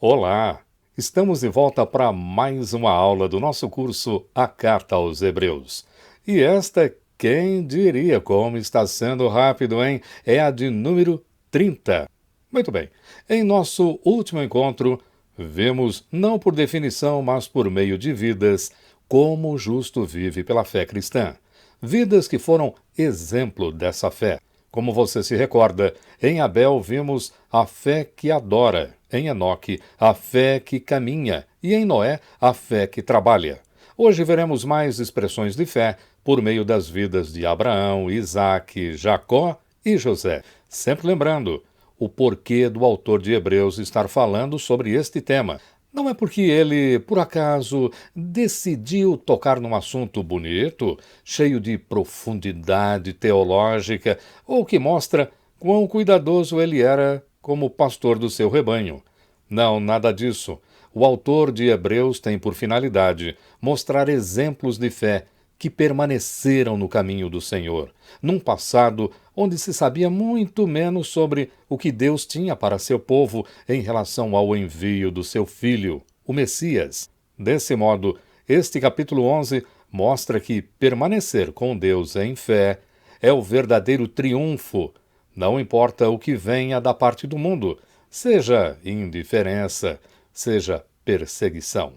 Olá! Estamos de volta para mais uma aula do nosso curso A Carta aos Hebreus. E esta, quem diria como está sendo rápido, hein? É a de número 30. Muito bem. Em nosso último encontro, vemos, não por definição, mas por meio de vidas, como o justo vive pela fé cristã. Vidas que foram exemplo dessa fé. Como você se recorda, em Abel vimos a fé que adora, em Enoque a fé que caminha e em Noé a fé que trabalha. Hoje veremos mais expressões de fé por meio das vidas de Abraão, Isaque, Jacó e José. Sempre lembrando o porquê do autor de Hebreus estar falando sobre este tema. Não é porque ele, por acaso, decidiu tocar num assunto bonito, cheio de profundidade teológica, ou que mostra quão cuidadoso ele era como pastor do seu rebanho. Não, nada disso. O autor de Hebreus tem por finalidade mostrar exemplos de fé que permaneceram no caminho do Senhor, num passado onde se sabia muito menos sobre o que Deus tinha para seu povo em relação ao envio do seu Filho, o Messias. Desse modo, este capítulo 11 mostra que permanecer com Deus em fé é o verdadeiro triunfo, não importa o que venha da parte do mundo, seja indiferença, seja perseguição.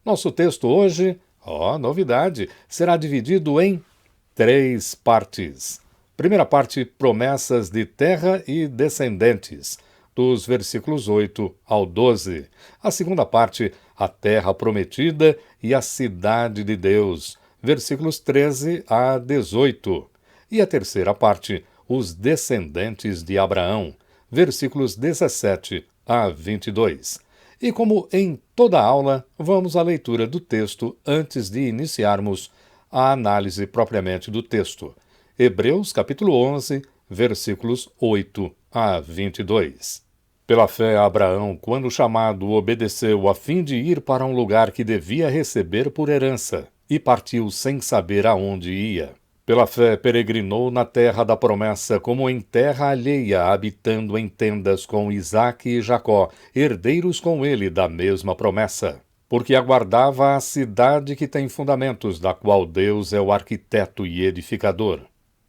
Nosso texto hoje, novidade, será dividido em 3 partes. Primeira parte, promessas de terra e descendentes, dos versículos 8 ao 12. A segunda parte, a terra prometida e a cidade de Deus, versículos 13 a 18. E a terceira parte, os descendentes de Abraão, versículos 17 a 22. E como em toda aula, vamos à leitura do texto antes de iniciarmos a análise propriamente do texto. Hebreus capítulo 11, versículos 8 a 22. Pela fé, Abraão, quando chamado, obedeceu a fim de ir para um lugar que devia receber por herança, e partiu sem saber aonde ia. Pela fé, peregrinou na terra da promessa como em terra alheia, habitando em tendas com Isaque e Jacó, herdeiros com ele da mesma promessa. Porque aguardava a cidade que tem fundamentos, da qual Deus é o arquiteto e edificador.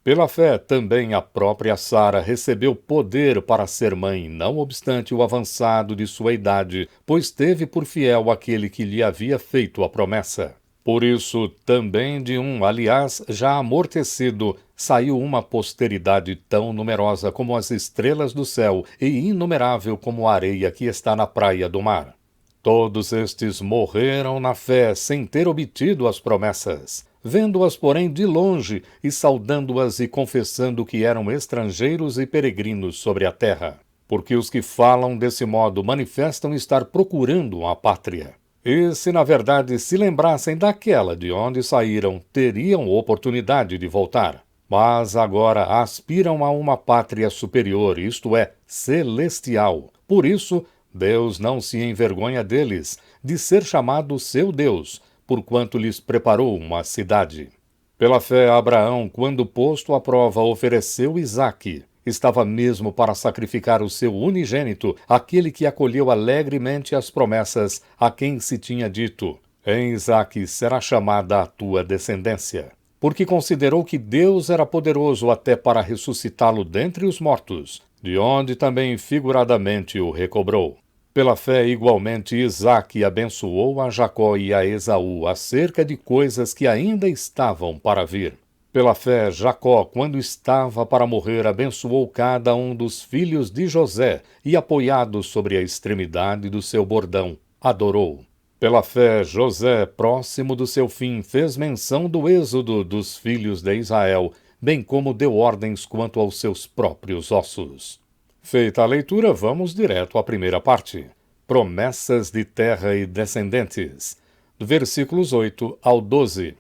Pela fé, também a própria Sara recebeu poder para ser mãe, não obstante o avançado de sua idade, pois teve por fiel aquele que lhe havia feito a promessa. Por isso, também de um, aliás, já amortecido, saiu uma posteridade tão numerosa como as estrelas do céu e inumerável como a areia que está na praia do mar. Todos estes morreram na fé, sem ter obtido as promessas, vendo-as, porém, de longe e saudando-as e confessando que eram estrangeiros e peregrinos sobre a terra. Porque os que falam desse modo manifestam estar procurando a pátria. E se na verdade se lembrassem daquela de onde saíram, teriam oportunidade de voltar. Mas agora aspiram a uma pátria superior, isto é, celestial. Por isso, Deus não se envergonha deles, de ser chamado seu Deus, porquanto lhes preparou uma cidade. Pela fé, Abraão, quando posto à prova, ofereceu Isaque. Estava mesmo para sacrificar o seu unigênito, aquele que acolheu alegremente as promessas, a quem se tinha dito: em Isaque será chamada a tua descendência. Porque considerou que Deus era poderoso até para ressuscitá-lo dentre os mortos, de onde também figuradamente o recobrou. Pela fé, igualmente, Isaque abençoou a Jacó e a Esaú acerca de coisas que ainda estavam para vir. Pela fé, Jacó, quando estava para morrer, abençoou cada um dos filhos de José e, apoiado sobre a extremidade do seu bordão, adorou. Pela fé, José, próximo do seu fim, fez menção do êxodo dos filhos de Israel, bem como deu ordens quanto aos seus próprios ossos. Feita a leitura, vamos direto à primeira parte. Promessas de terra e descendentes. Versículos 8 ao 12.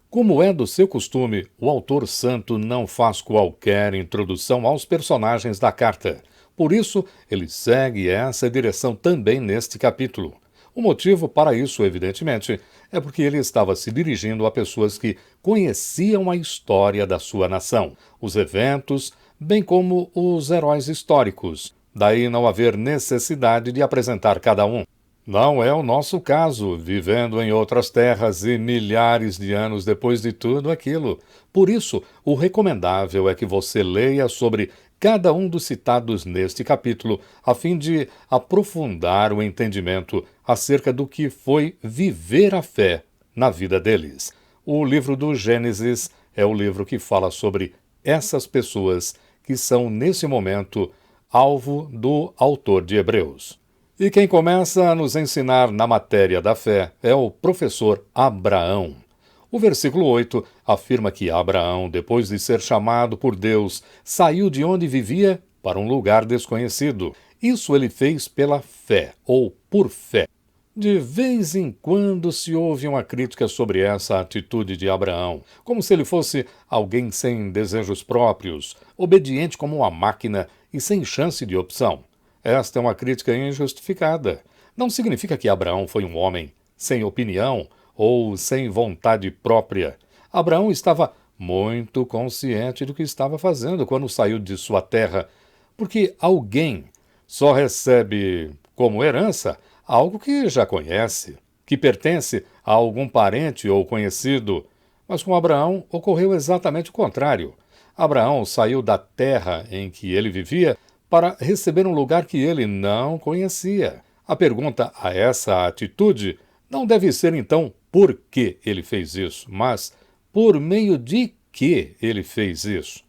Como é do seu costume, o autor santo não faz qualquer introdução aos personagens da carta. Por isso, ele segue essa direção também neste capítulo. O motivo para isso, evidentemente, é porque ele estava se dirigindo a pessoas que conheciam a história da sua nação, os eventos, bem como os heróis históricos, Daí não haver necessidade de apresentar cada um. Não é o nosso caso, vivendo em outras terras e milhares de anos depois de tudo aquilo. Por isso, o recomendável é que você leia sobre cada um dos citados neste capítulo, a fim de aprofundar o entendimento acerca do que foi viver a fé na vida deles. O livro do Gênesis é o livro que fala sobre essas pessoas que são, nesse momento, alvo do autor de Hebreus. E quem começa a nos ensinar na matéria da fé é o professor Abraão. O versículo 8 afirma que Abraão, depois de ser chamado por Deus, saiu de onde vivia para um lugar desconhecido. Isso ele fez pela fé, ou por fé. De vez em quando se ouve uma crítica sobre essa atitude de Abraão, como se ele fosse alguém sem desejos próprios, obediente como uma máquina e sem chance de opção. Esta é uma crítica injustificada. Não significa que Abraão foi um homem sem opinião ou sem vontade própria. Abraão estava muito consciente do que estava fazendo quando saiu de sua terra, porque alguém só recebe como herança algo que já conhece, que pertence a algum parente ou conhecido. Mas com Abraão ocorreu exatamente o contrário. Abraão saiu da terra em que ele vivia para receber um lugar que ele não conhecia. A pergunta a essa atitude não deve ser, então, por que ele fez isso, mas por meio de que ele fez isso?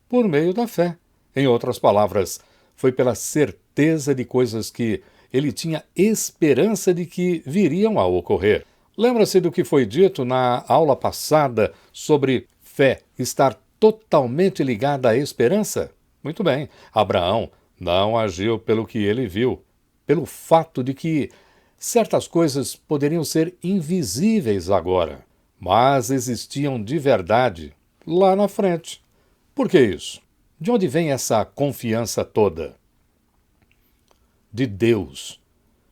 Por meio da fé. Em outras palavras, foi pela certeza de coisas que ele tinha esperança de que viriam a ocorrer. Lembra-se do que foi dito na aula passada sobre fé estar totalmente ligada à esperança? Muito bem, Abraão não agiu pelo que ele viu, pelo fato de que certas coisas poderiam ser invisíveis agora, mas existiam de verdade lá na frente. Por que isso? De onde vem essa confiança toda? De Deus.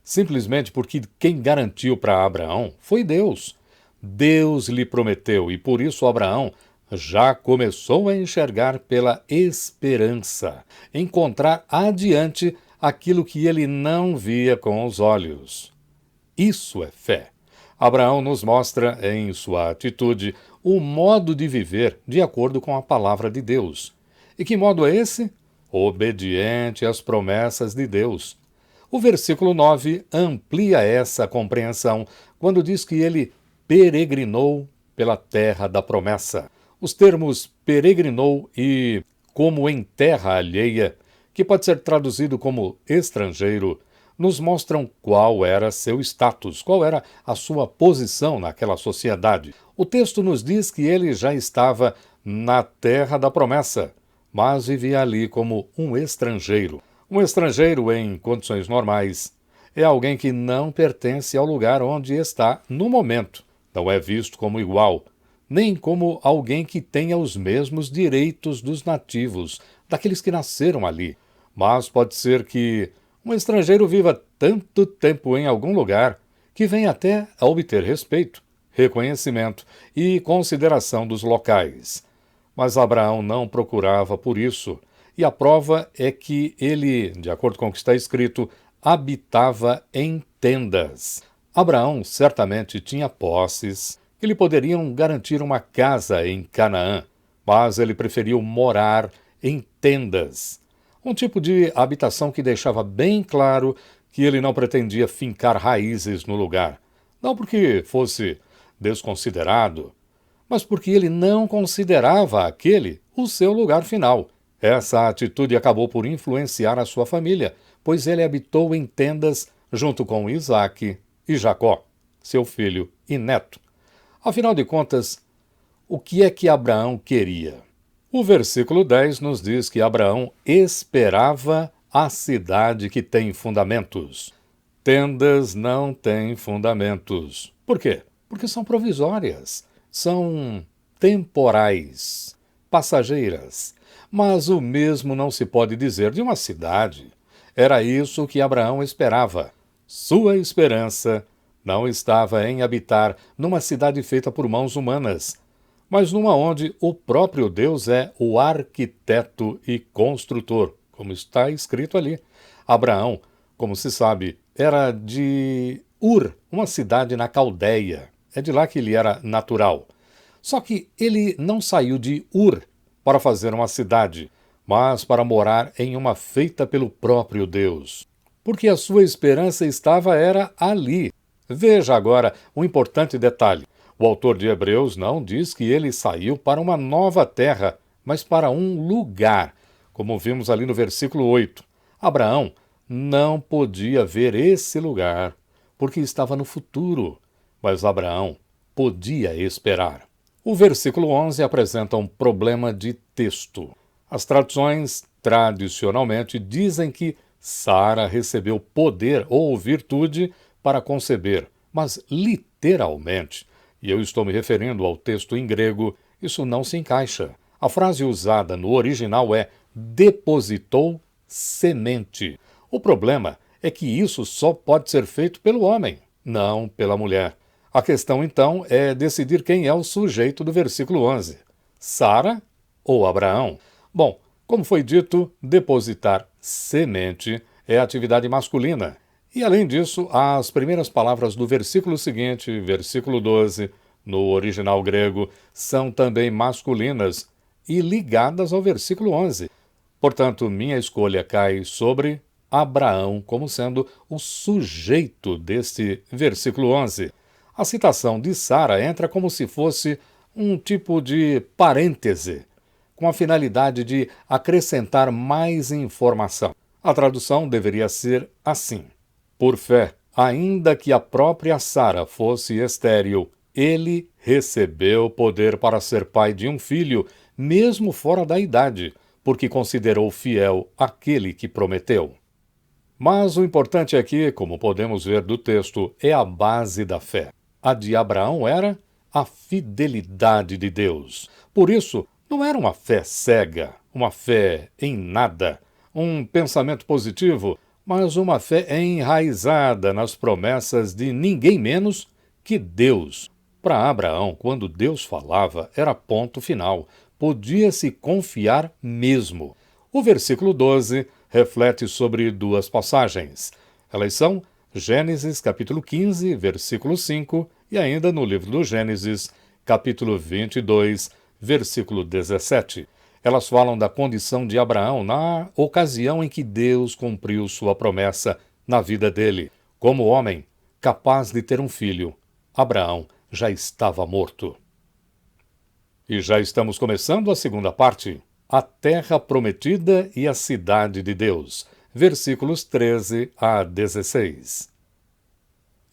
Simplesmente porque quem garantiu para Abraão foi Deus. Deus lhe prometeu e por isso Abraão já começou a enxergar pela esperança, encontrar adiante aquilo que ele não via com os olhos. Isso é fé. Abraão nos mostra, em sua atitude, o modo de viver de acordo com a palavra de Deus. E que modo é esse? Obediente às promessas de Deus. O versículo 9 amplia essa compreensão quando diz que ele peregrinou pela terra da promessa. Os termos peregrinou e como em terra alheia, que pode ser traduzido como estrangeiro, nos mostram qual era seu status, qual era a sua posição naquela sociedade. O texto nos diz que ele já estava na terra da promessa, mas vivia ali como um estrangeiro. Um estrangeiro, em condições normais, é alguém que não pertence ao lugar onde está no momento. Não é visto como igual, nem como alguém que tenha os mesmos direitos dos nativos, daqueles que nasceram ali. Mas pode ser que um estrangeiro viva tanto tempo em algum lugar que venha até a obter respeito, reconhecimento e consideração dos locais. Mas Abraão não procurava por isso, e a prova é que ele, de acordo com o que está escrito, habitava em tendas. Abraão certamente tinha posses que lhe poderiam garantir uma casa em Canaã, mas ele preferiu morar em tendas. Um tipo de habitação que deixava bem claro que ele não pretendia fincar raízes no lugar. Não porque fosse desconsiderado, mas porque ele não considerava aquele o seu lugar final. Essa atitude acabou por influenciar a sua família, pois ele habitou em tendas junto com Isaque e Jacó, seu filho e neto. Afinal de contas, o que é que Abraão queria? O versículo 10 nos diz que Abraão esperava a cidade que tem fundamentos. Tendas não têm fundamentos. Por quê? Porque são provisórias, são temporais, passageiras. Mas o mesmo não se pode dizer de uma cidade. Era isso que Abraão esperava. Sua esperança não estava em habitar numa cidade feita por mãos humanas, mas numa onde o próprio Deus é o arquiteto e construtor. como está escrito ali. Abraão, como se sabe, era de Ur, uma cidade na Caldeia. É de lá que ele era natural. Só que ele não saiu de Ur para fazer uma cidade, mas para morar em uma feita pelo próprio Deus. Porque a sua esperança era ali. Veja agora um importante detalhe. O autor de Hebreus não diz que ele saiu para uma nova terra, mas para um lugar, como vimos ali no versículo 8. Abraão não podia ver esse lugar, porque estava no futuro, mas Abraão podia esperar. O versículo 11 apresenta um problema de texto. As traduções, tradicionalmente, dizem que Sara recebeu poder ou virtude para conceber, mas literalmente, e eu estou me referindo ao texto em grego, isso não se encaixa. A frase usada no original é depositou semente. O problema é que isso só pode ser feito pelo homem, não pela mulher. A questão, então, é decidir quem é o sujeito do versículo 11, Sara ou Abraão. Bom, como foi dito, depositar semente é atividade masculina. E, além disso, as primeiras palavras do versículo seguinte, versículo 12, no original grego, são também masculinas e ligadas ao versículo 11. Portanto, minha escolha cai sobre Abraão como sendo o sujeito deste versículo 11. A citação de Sara entra como se fosse um tipo de parêntese, com a finalidade de acrescentar mais informação. A tradução deveria ser assim: por fé, ainda que a própria Sara fosse estéril, ele recebeu poder para ser pai de um filho, mesmo fora da idade, porque considerou fiel aquele que prometeu. Mas o importante aqui, como podemos ver do texto, é a base da fé. A de Abraão era a fidelidade de Deus. Por isso, não era uma fé cega, uma fé em nada, um pensamento positivo, mas uma fé enraizada nas promessas de ninguém menos que Deus. Para Abraão, quando Deus falava, era ponto final. Podia-se confiar mesmo. O versículo 12 reflete sobre duas passagens. Elas são Gênesis capítulo 15, versículo 5, e ainda no livro do Gênesis, capítulo 22, versículo 17. Elas falam da condição de Abraão na ocasião em que Deus cumpriu sua promessa na vida dele. Como homem, capaz de ter um filho, Abraão já estava morto. E já estamos começando a segunda parte, a terra prometida e a cidade de Deus, versículos 13 a 16.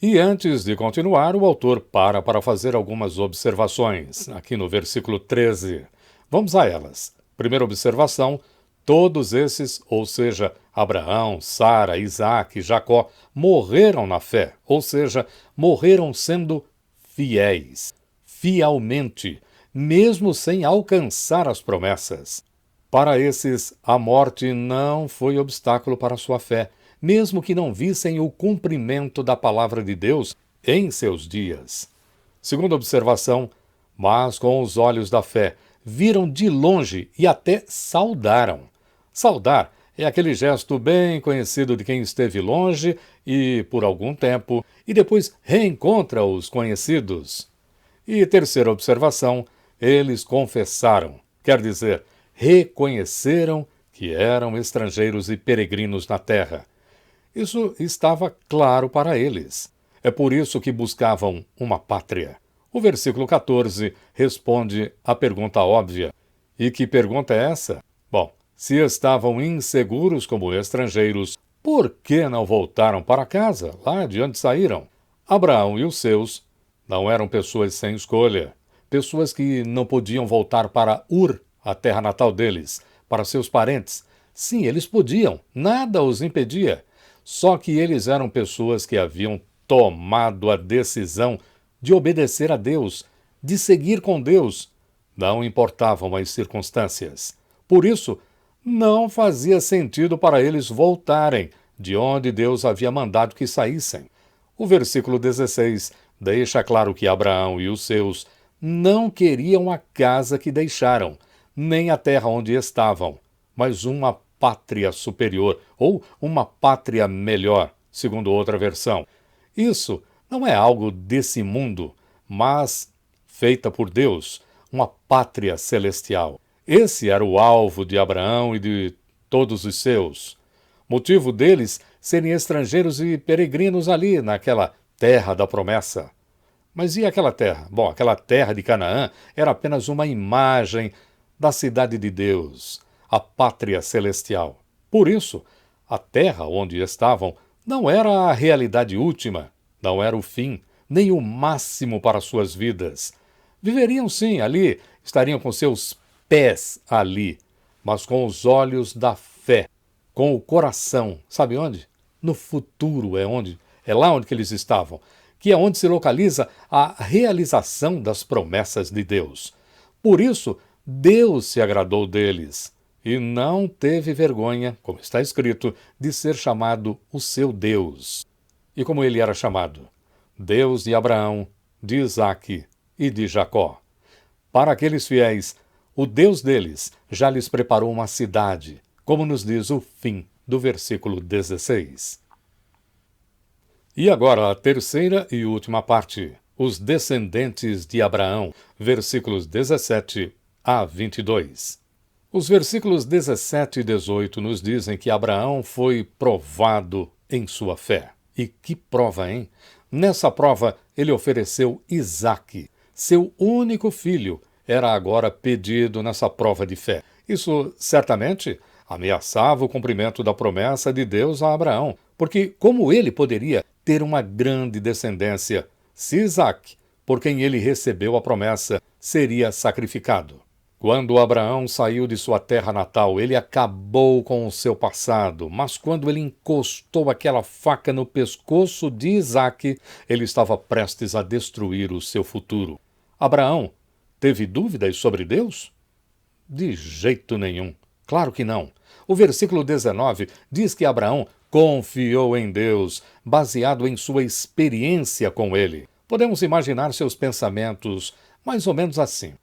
E antes de continuar, o autor para fazer algumas observações, aqui no versículo 13. Vamos a elas. Primeira observação: todos esses, ou seja, Abraão, Sara, Isaac e Jacó, morreram na fé, ou seja, morreram sendo fiéis, fielmente, mesmo sem alcançar as promessas. Para esses, a morte não foi obstáculo para sua fé, mesmo que não vissem o cumprimento da palavra de Deus em seus dias. Segunda observação: mas com os olhos da fé, viram de longe e até saudaram. Saudar é aquele gesto bem conhecido de quem esteve longe e por algum tempo, e depois reencontra os conhecidos. E terceira observação: eles confessaram, quer dizer, reconheceram que eram estrangeiros e peregrinos na terra. Isso estava claro para eles. É por isso que buscavam uma pátria. O versículo 14 responde à pergunta óbvia. E que pergunta é essa? Bom, se estavam inseguros como estrangeiros, por que não voltaram para casa, lá de onde saíram? Abraão e os seus não eram pessoas sem escolha, pessoas que não podiam voltar para Ur, a terra natal deles, para seus parentes. Sim, eles podiam, nada os impedia. Só que eles eram pessoas que haviam tomado a decisão de obedecer a Deus, de seguir com Deus. Não importavam as circunstâncias. Por isso, não fazia sentido para eles voltarem de onde Deus havia mandado que saíssem. O versículo 16 deixa claro que Abraão e os seus não queriam a casa que deixaram, nem a terra onde estavam, mas uma pátria superior, ou uma pátria melhor, segundo outra versão. Isso não é algo desse mundo, mas feita por Deus, uma pátria celestial. Esse era o alvo de Abraão e de todos os seus. Motivo deles serem estrangeiros e peregrinos ali, naquela terra da promessa. Mas e aquela terra? Bom, aquela terra de Canaã era apenas uma imagem da cidade de Deus, a pátria celestial. Por isso, a terra onde estavam não era a realidade última, não era o fim, nem o máximo para suas vidas. Viveriam sim ali, estariam com seus pés ali, mas com os olhos da fé, com o coração. Sabe onde? No futuro é lá onde que eles estavam, que é onde se localiza a realização das promessas de Deus. Por isso, Deus se agradou deles e não teve vergonha, como está escrito, de ser chamado o seu Deus. E como ele era chamado? Deus de Abraão, de Isaque e de Jacó. Para aqueles fiéis, o Deus deles já lhes preparou uma cidade, como nos diz o fim do versículo 16. E agora a terceira e última parte, os descendentes de Abraão, versículos 17 a 22. Os versículos 17 e 18 nos dizem que Abraão foi provado em sua fé. E que prova, hein? Nessa prova, ele ofereceu Isaque. Seu único filho era agora pedido nessa prova de fé. Isso, certamente, ameaçava o cumprimento da promessa de Deus a Abraão, porque como ele poderia ter uma grande descendência se Isaque, por quem ele recebeu a promessa, seria sacrificado? Quando Abraão saiu de sua terra natal, ele acabou com o seu passado, mas quando ele encostou aquela faca no pescoço de Isaque, ele estava prestes a destruir o seu futuro. Abraão teve dúvidas sobre Deus? De jeito nenhum. Claro que não. O versículo 19 diz que Abraão confiou em Deus, baseado em sua experiência com ele. Podemos imaginar seus pensamentos mais ou menos assim.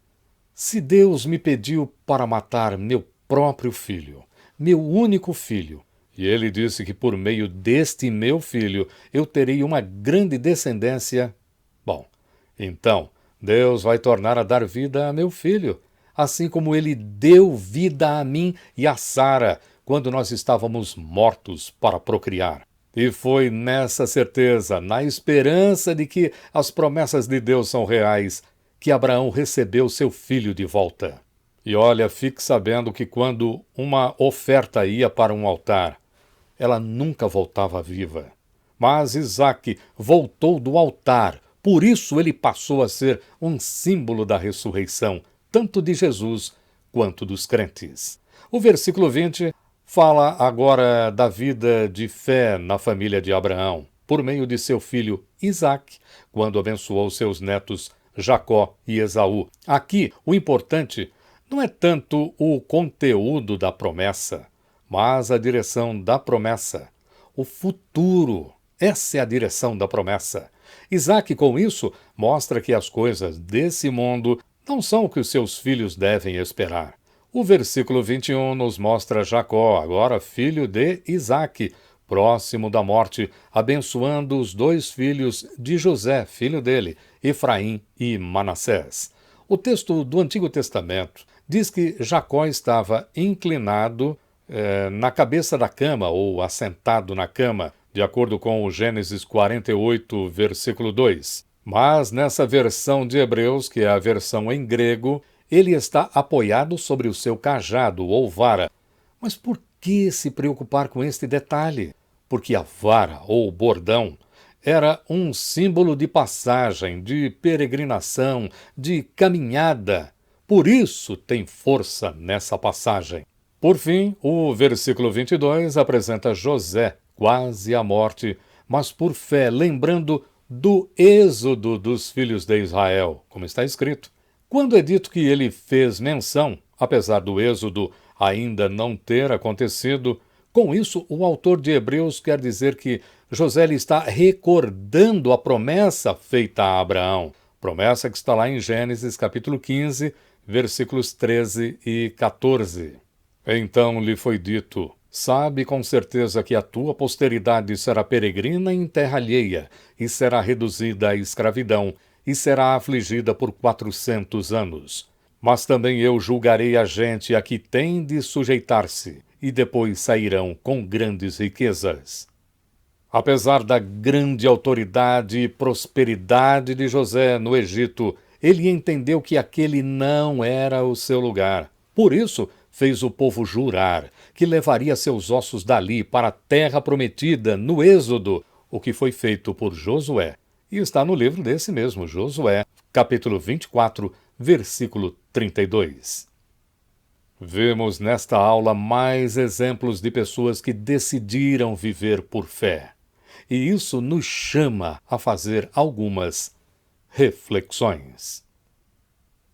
Se Deus me pediu para matar meu próprio filho, meu único filho, e ele disse que por meio deste meu filho eu terei uma grande descendência, bom, então Deus vai tornar a dar vida a meu filho, assim como ele deu vida a mim e a Sara, quando nós estávamos mortos para procriar. E foi nessa certeza, na esperança de que as promessas de Deus são reais, que Abraão recebeu seu filho de volta. E olha, fique sabendo que quando uma oferta ia para um altar, ela nunca voltava viva. Mas Isaque voltou do altar, por isso ele passou a ser um símbolo da ressurreição, tanto de Jesus quanto dos crentes. O versículo 20 fala agora da vida de fé na família de Abraão, por meio de seu filho Isaque, quando abençoou seus netos Jacó e Esaú. Aqui, o importante não é tanto o conteúdo da promessa, mas a direção da promessa. O futuro. Essa é a direção da promessa. Isaque, com isso, mostra que as coisas desse mundo não são o que os seus filhos devem esperar. O versículo 21 nos mostra Jacó, agora filho de Isaque, próximo da morte, abençoando os dois filhos de José, filho dele, Efraim e Manassés. O texto do Antigo Testamento diz que Jacó estava inclinado na cabeça da cama, ou assentado na cama, de acordo com o Gênesis 48, versículo 2. Mas nessa versão de Hebreus, que é a versão em grego, ele está apoiado sobre o seu cajado, ou vara. Mas por que se preocupar com este detalhe? Porque a vara, ou bordão, era um símbolo de passagem, de peregrinação, de caminhada. Por isso tem força nessa passagem. Por fim, o versículo 22 apresenta José, quase à morte, mas por fé, lembrando do êxodo dos filhos de Israel, como está escrito. Quando é dito que ele fez menção, apesar do êxodo ainda não ter acontecido, com isso o autor de Hebreus quer dizer que José lhe está recordando a promessa feita a Abraão, promessa que está lá em Gênesis capítulo 15, versículos 13 e 14. Então lhe foi dito: sabe com certeza que a tua posteridade será peregrina em terra alheia, e será reduzida à escravidão, e será afligida por 400 anos. Mas também eu julgarei a gente a que tem de sujeitar-se, e depois sairão com grandes riquezas. Apesar da grande autoridade e prosperidade de José no Egito, ele entendeu que aquele não era o seu lugar. Por isso, fez o povo jurar que levaria seus ossos dali para a terra prometida, no Êxodo, o que foi feito por Josué. E está no livro desse mesmo Josué, capítulo 24, versículo 32. Vemos nesta aula mais exemplos de pessoas que decidiram viver por fé. E isso nos chama a fazer algumas reflexões.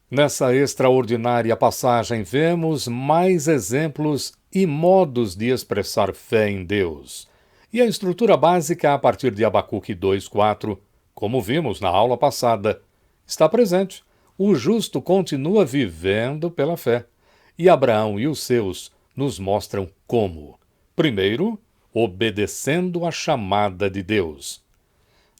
Nessa extraordinária passagem, vemos mais exemplos e modos de expressar fé em Deus. E a estrutura básica, a partir de Abacuque 2:4, como vimos na aula passada, está presente. O justo continua vivendo pela fé. E Abraão e os seus nos mostram como. Primeiro, obedecendo à chamada de Deus.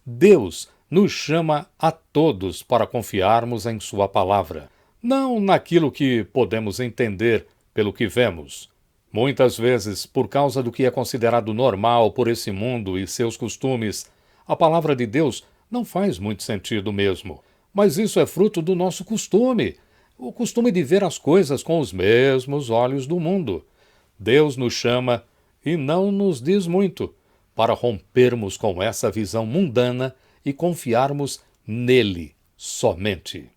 Deus nos chama a todos para confiarmos em sua palavra, não naquilo que podemos entender pelo que vemos. Muitas vezes, por causa do que é considerado normal por esse mundo e seus costumes, a palavra de Deus não faz muito sentido mesmo. Mas isso é fruto do nosso costume, o costume de ver as coisas com os mesmos olhos do mundo. Deus nos chama e não nos diz muito, para rompermos com essa visão mundana e confiarmos nele somente.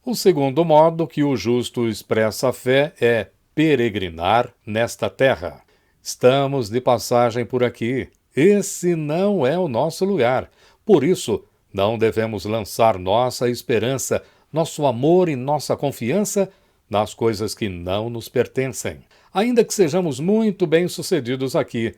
O segundo modo que o justo expressa a fé é peregrinar nesta terra. Estamos de passagem por aqui. Esse não é o nosso lugar. Por isso, não devemos lançar nossa esperança, nosso amor e nossa confiança nas coisas que não nos pertencem. Ainda que sejamos muito bem-sucedidos aqui,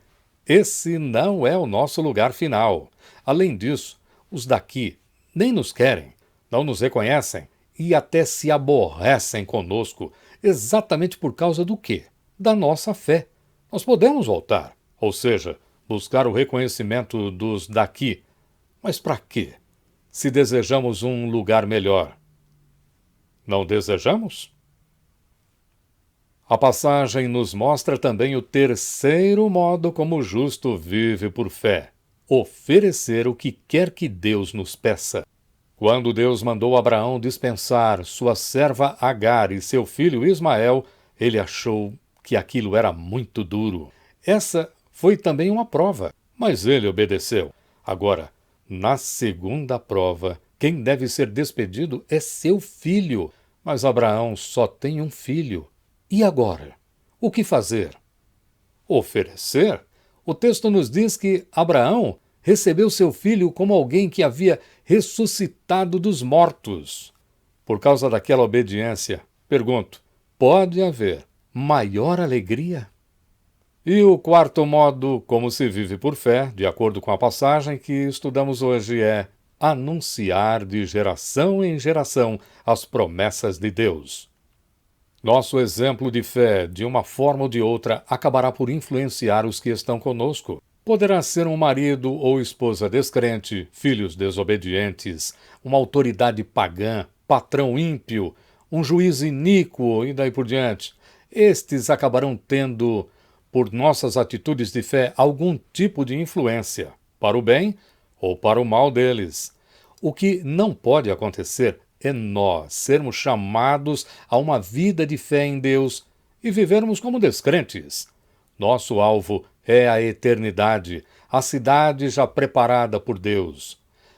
esse não é o nosso lugar final. Além disso, os daqui nem nos querem, não nos reconhecem e até se aborrecem conosco, exatamente por causa do quê? Da nossa fé. Nós podemos voltar, ou seja, buscar o reconhecimento dos daqui. Mas para quê? Se desejamos um lugar melhor. Não desejamos? A passagem nos mostra também o terceiro modo como o justo vive por fé: oferecer o que quer que Deus nos peça. Quando Deus mandou Abraão dispensar sua serva Agar e seu filho Ismael, ele achou que aquilo era muito duro. Essa foi também uma prova, mas ele obedeceu. Agora, na segunda prova, quem deve ser despedido é seu filho, mas Abraão só tem um filho. E agora? O que fazer? Oferecer? O texto nos diz que Abraão recebeu seu filho como alguém que havia ressuscitado dos mortos. Por causa daquela obediência, pergunto, pode haver maior alegria? E o quarto modo, como se vive por fé, de acordo com a passagem que estudamos hoje, é anunciar de geração em geração as promessas de Deus. Nosso exemplo de fé, de uma forma ou de outra, acabará por influenciar os que estão conosco. Poderá ser um marido ou esposa descrente, filhos desobedientes, uma autoridade pagã, patrão ímpio, um juiz iníquo e daí por diante. Estes acabarão tendo, por nossas atitudes de fé, algum tipo de influência, para o bem ou para o mal deles. O que não pode acontecer é nós sermos chamados a uma vida de fé em Deus e vivermos como descrentes. Nosso alvo é a eternidade, a cidade já preparada por Deus.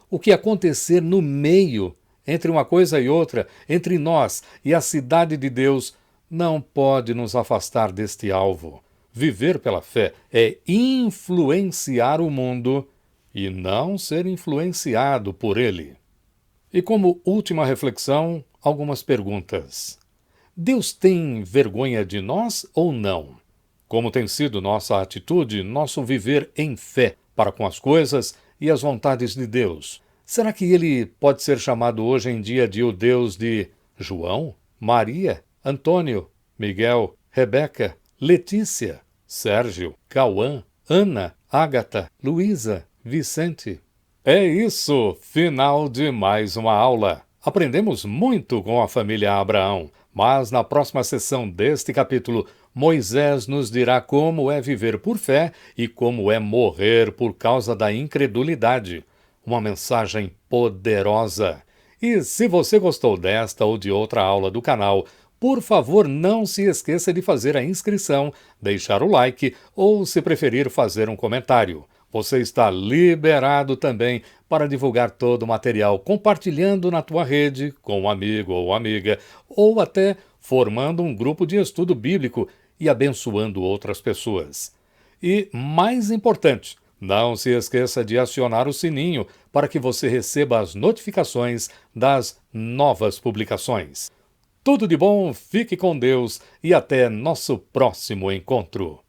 O que acontecer no meio, entre uma coisa e outra, entre nós e a cidade de Deus, não pode nos afastar deste alvo. Viver pela fé é influenciar o mundo e não ser influenciado por ele. E como última reflexão, algumas perguntas. Deus tem vergonha de nós ou não? Como tem sido nossa atitude, nosso viver em fé para com as coisas e as vontades de Deus? Será que ele pode ser chamado hoje em dia de o Deus de João, Maria, Antônio, Miguel, Rebeca, Letícia, Sérgio, Cauã, Ana, Ágata, Luísa, Vicente. É isso, final de mais uma aula. Aprendemos muito com a família Abraão, mas na próxima sessão deste capítulo, Moisés nos dirá como é viver por fé e como é morrer por causa da incredulidade. Uma mensagem poderosa. E se você gostou desta ou de outra aula do canal, por favor, não se esqueça de fazer a inscrição, deixar o like ou, se preferir, fazer um comentário. Você está liberado também para divulgar todo o material compartilhando na tua rede com um amigo ou amiga, ou até formando um grupo de estudo bíblico e abençoando outras pessoas. E, mais importante, não se esqueça de acionar o sininho para que você receba as notificações das novas publicações. Tudo de bom, fique com Deus e até nosso próximo encontro.